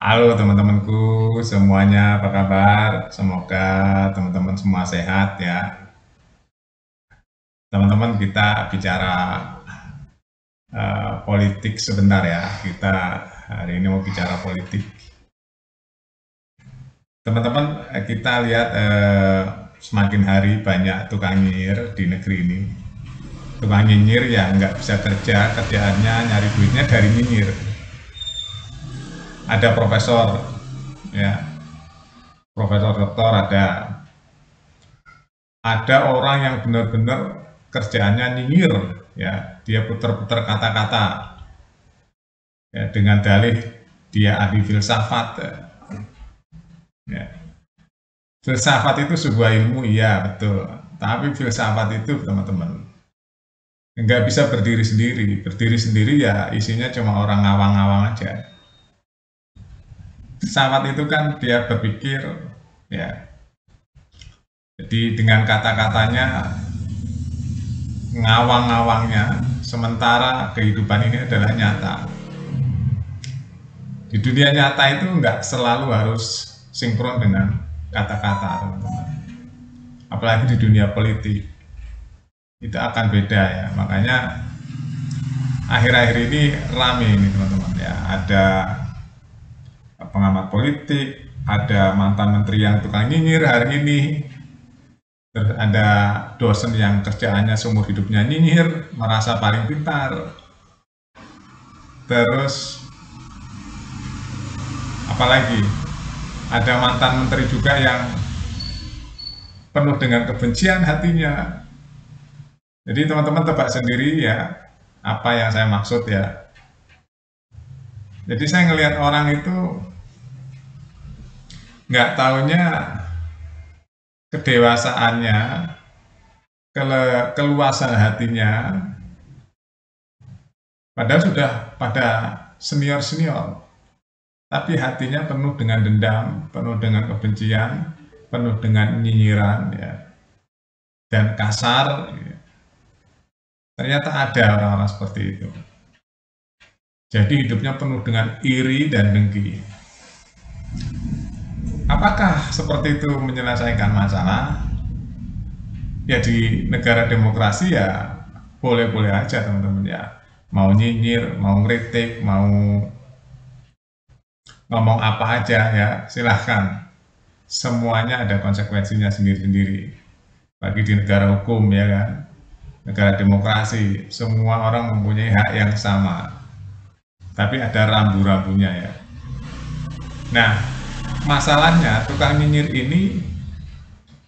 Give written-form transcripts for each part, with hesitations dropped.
Halo teman-temanku semuanya, apa kabar? Semoga teman-teman semua sehat ya. Teman-teman kita bicara politik sebentar ya. Kita hari ini mau bicara politik. Teman-teman, kita lihat semakin hari banyak tukang nyinyir di negeri ini. Tukang nyinyir yang nggak bisa kerja, kerjaannya nyari duitnya dari nyinyir. Ada profesor, ya, profesor doktor ada orang yang benar-benar kerjaannya nyinyir, ya, dia putar-putar kata-kata, ya, dengan dalih dia ahli filsafat, ya. Filsafat itu sebuah ilmu, iya betul, tapi filsafat itu teman-teman nggak bisa berdiri sendiri ya isinya cuma orang ngawang-ngawang aja. Filsafat itu kan dia berpikir, ya, jadi dengan kata-katanya ngawang-ngawangnya, sementara kehidupan ini adalah nyata. Di dunia nyata itu nggak selalu harus sinkron dengan kata-kata, teman-teman. Apalagi di dunia politik itu akan beda ya. Makanya akhir-akhir ini rame ini teman-teman ya. Ada pengamat politik, ada mantan menteri yang tukang nyinyir hari ini, terus ada dosen yang kerjaannya seumur hidupnya nyinyir, merasa paling pintar. Terus apalagi ada mantan menteri juga yang penuh dengan kebencian hatinya. Jadi teman-teman tebak sendiri ya apa yang saya maksud ya. Jadi saya ngelihat orang itu nggak taunya kedewasaannya, keluasan hatinya, padahal sudah pada senior-senior, tapi hatinya penuh dengan dendam, penuh dengan kebencian, penuh dengan nyinyiran ya, dan kasar. Ya. Ternyata ada orang-orang seperti itu. Jadi hidupnya penuh dengan iri dan dengki. Apakah seperti itu menyelesaikan masalah? Ya di negara demokrasi ya boleh-boleh aja teman-teman ya. Mau nyinyir, mau ngeritik, mau ngomong apa aja ya silahkan. Semuanya ada konsekuensinya sendiri-sendiri. Bagi di negara hukum ya kan, negara demokrasi, semua orang mempunyai hak yang sama. Tapi ada rambu-rambunya ya. Nah, masalahnya tukang nyinyir ini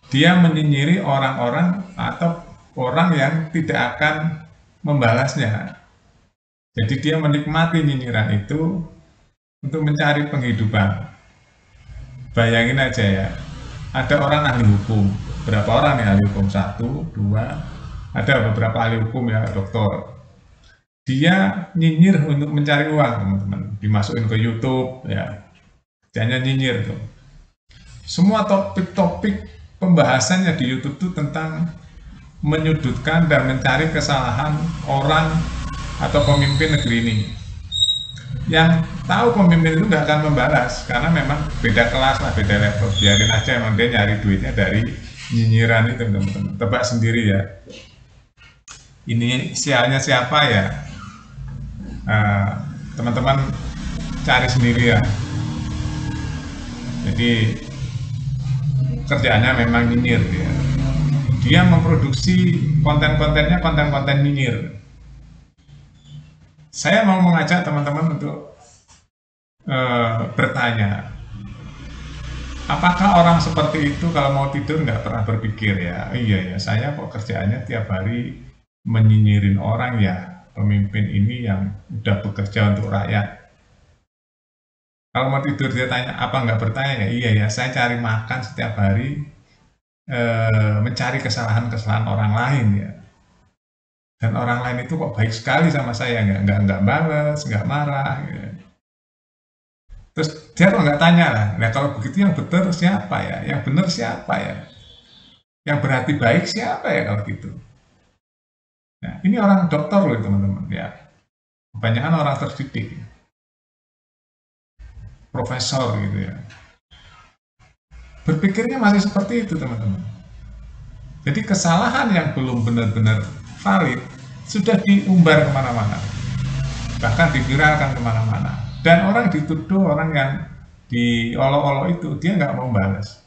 dia menyinyiri orang-orang atau orang yang tidak akan membalasnya. Jadi dia menikmati nyinyiran itu untuk mencari penghidupan. Bayangin aja ya, ada orang ahli hukum, berapa orang nih ahli hukum? Satu, dua, ada beberapa ahli hukum ya, dokter. Dia nyinyir untuk mencari uang, teman-teman. Dimasukin ke YouTube, ya, jangan nyinyir tuh. Semua topik-topik pembahasannya di YouTube itu tentang menyudutkan dan mencari kesalahan orang atau pemimpin negeri ini. Yang tahu pemimpin itu nggak akan membalas karena memang beda kelas lah, beda level. Biarin aja, emang dia nyari duitnya dari nyinyiran itu, teman-teman. Tebak sendiri ya. Ini sialnya siapa ya? Teman-teman cari sendiri ya. Jadi kerjaannya memang nyinyir dia. Dia memproduksi konten-kontennya konten-konten nyinyir. Saya mau mengajak teman-teman untuk bertanya, apakah orang seperti itu kalau mau tidur nggak pernah berpikir ya, iya ya saya kok kerjaannya tiap hari menyinyirin orang ya, pemimpin ini yang udah bekerja untuk rakyat. Kalau mau tidur dia tanya, apa nggak bertanya ya, iya ya saya cari makan setiap hari, mencari kesalahan-kesalahan orang lain ya. Dan orang lain itu kok baik sekali sama saya, nggak balas, nggak marah. Gitu. Terus dia kok nggak tanya lah, nah kalau begitu yang benar siapa ya, yang benar siapa ya, yang berarti baik siapa ya kalau gitu. Nah ini orang dokter loh teman-teman ya, kebanyakan orang terdidik. profesor gitu ya. Berpikirnya masih seperti itu teman-teman. Jadi kesalahan yang belum benar-benar valid sudah diumbar kemana-mana, bahkan diviralkan kemana-mana. Dan orang dituduh, orang yang diolok-olok itu, dia nggak mau balas.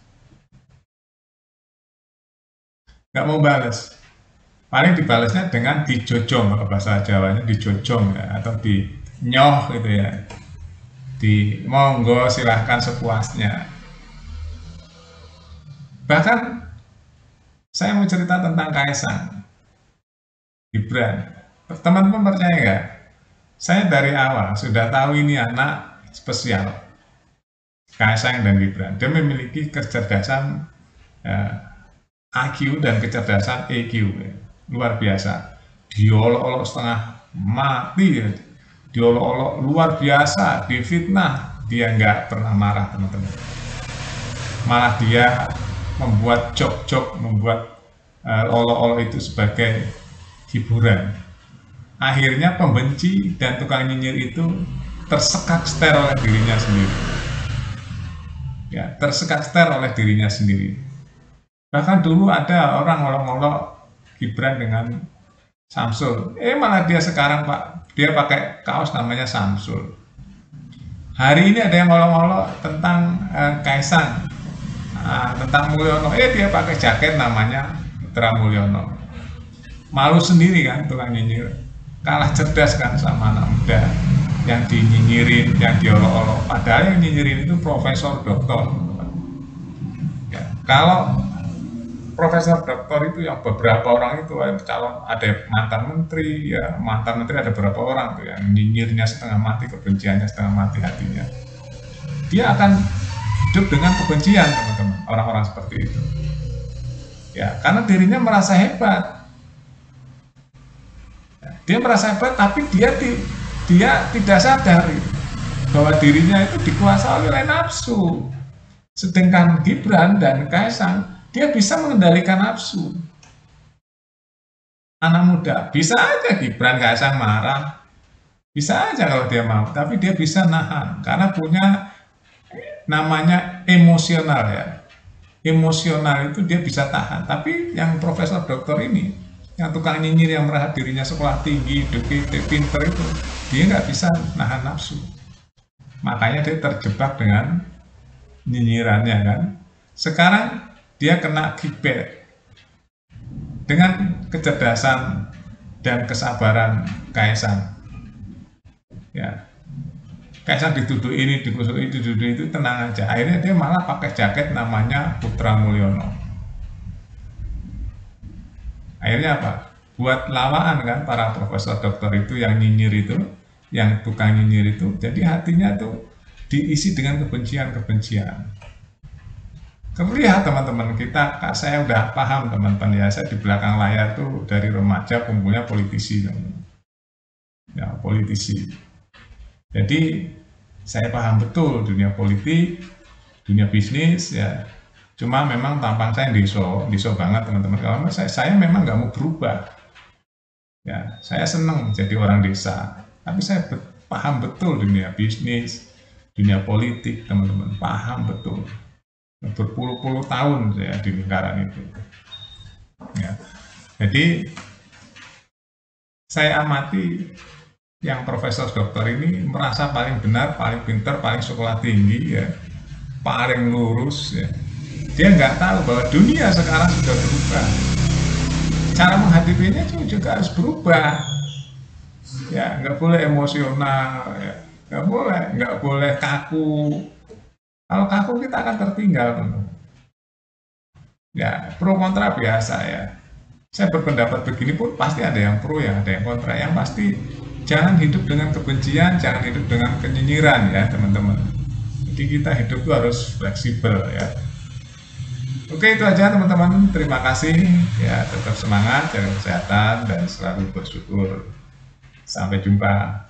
Nggak mau balas. Paling dibalasnya dengan dijojong, kalau bahasa Jawanya dijojong ya, atau dinyoh gitu ya. Di monggo silahkan sepuasnya. Bahkan saya mau cerita tentang Kaisang, Gibran. Teman-teman percaya nggak? Saya dari awal sudah tahu ini anak spesial, Kaisang dan Gibran. Dia memiliki kecerdasan IQ dan kecerdasan EQ, ya. Luar biasa. Diolok-olok setengah mati, ya. Diolok-olok luar biasa, difitnah, dia nggak pernah marah teman-teman. Malah dia membuat jok-jok, membuat olok-olok itu sebagai hiburan. Akhirnya pembenci dan tukang nyinyir itu tersekat ster oleh dirinya sendiri. Ya, tersekat ster oleh dirinya sendiri. Bahkan dulu ada orang olok-olok Gibran dengan Samsul. Malah dia sekarang Pak, dia pakai kaos namanya Samsul. Hari ini ada yang olok-olok tentang Kaisang, tentang Mulyono. Dia pakai jaket namanya Putra Mulyono. Malu sendiri kan tukang nyinyir. Kalah cerdas kan sama anak muda yang dinyinyirin, yang diolok-olok. Padahal yang nyinyirin itu profesor doktor. Ya, kalau profesor doktor itu yang beberapa orang itu calon, ada mantan menteri, ya mantan menteri ada beberapa orang tuh yang nyinyirnya setengah mati, kebenciannya setengah mati hatinya. Dia akan hidup dengan kebencian teman-teman, orang-orang seperti itu. Ya, karena dirinya merasa hebat. Dia merasa hebat, tapi dia tidak sadar bahwa dirinya itu dikuasai oleh nafsu. Sedangkan Gibran dan Kaisang, dia bisa mengendalikan nafsu. Anak muda, bisa aja Gibran Kaisang marah, bisa aja kalau dia mau, tapi dia bisa nahan, karena punya namanya emosional ya. Emosional itu dia bisa tahan, tapi yang profesor doktor ini, yang tukang nyinyir yang merasa dirinya sekolah tinggi, pinter itu, dia nggak bisa nahan nafsu. Makanya dia terjebak dengan nyinyirannya kan. Sekarang dia kena kickback dengan kecerdasan dan kesabaran Kaisang. Ya, Kaisang dituduh ini, dituduh itu, tenang aja. Akhirnya dia malah pakai jaket namanya Putra Mulyono. Akhirnya apa? Buat lawan kan para profesor doktor itu yang nyinyir itu, yang tukang nyinyir itu, jadi hatinya tuh diisi dengan kebencian-kebencian. Terlihat teman-teman kita, saya udah paham teman-teman ya, saya di belakang layar tuh dari remaja kumpulnya politisi, teman-teman. Ya politisi. Jadi saya paham betul dunia politik, dunia bisnis ya. Cuma memang tampang saya diso banget teman-teman. Kalau saya memang nggak mau berubah. Ya, saya senang jadi orang desa. Tapi saya paham betul dunia bisnis, dunia politik teman-teman. Paham betul. Berpuluh-puluh tahun saya di lingkaran itu. Ya. Jadi saya amati yang profesor doktor ini merasa paling benar, paling pintar, paling sekolah tinggi ya, paling lurus ya. Dia nggak tahu bahwa dunia sekarang sudah berubah. Cara menghadapinya juga harus berubah. Ya, nggak boleh emosional, ya. nggak boleh kaku. Kalau kaku kita akan tertinggal, teman. Ya, pro kontra biasa ya. Saya berpendapat begini pun pasti ada yang pro, ya, ada yang kontra. Yang pasti jangan hidup dengan kebencian, jangan hidup dengan kenyinyiran ya, teman-teman. Jadi kita hidup itu harus fleksibel ya. Oke, itu aja teman-teman. Terima kasih. Ya, tetap semangat, jaga kesehatan, dan selalu bersyukur. Sampai jumpa.